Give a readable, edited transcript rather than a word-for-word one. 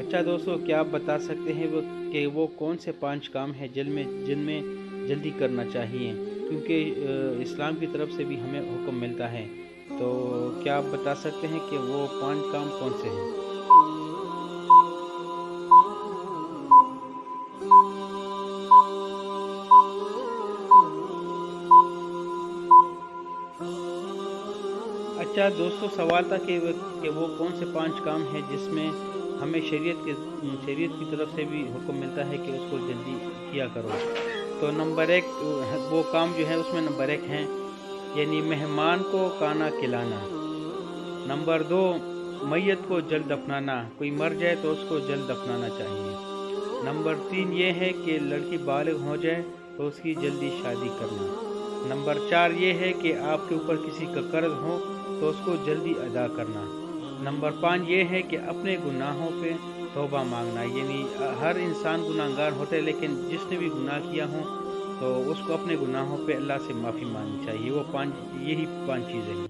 اچھا دوستو، کیا آپ بتا سکتے ہیں وہ کون سے 5 کام ہیں جن میں جلدی کرنا چاہیے، کیونکہ اسلام کی طرف سے بھی ہمیں حکم ملتا ہے، تو کیا آپ بتا سکتے ہیں کہ وہ 5 کام کون سے ہیں؟ اچھا دوستو، سوال تھا کہ وہ کون سے 5 کام ہیں جس میں ہمیں شریعت کی طرف سے بھی حکم ملتا ہے کہ اس کو جلدی کیا کرو۔ تو نمبر 1 وہ کام جو ہے اس میں نمبر 1 ہیں، یعنی مہمان کو کھانا کھلانا۔ نمبر 2 میت کو جلد دفنانا، کوئی مر جائے تو اس کو جلد دفنانا چاہیے۔ نمبر 3 یہ ہے کہ لڑکی بالغ ہو جائے تو اس کی جلدی شادی کرنا۔ نمبر 4 یہ ہے کہ آپ کے اوپر کسی کا قرض ہو تو اس کو جلدی ادا کرنا۔ نمبر 5 یہ ہے کہ اپنے گناہوں پہ توبہ مانگنا، یعنی ہر انسان گناہ گار ہوتا ہے، لیکن جس نے بھی گناہ کیا ہو تو اس کو اپنے گناہوں پہ اللہ سے معافی مانگنی چاہیے۔ یہی 5 چیزیں ہیں۔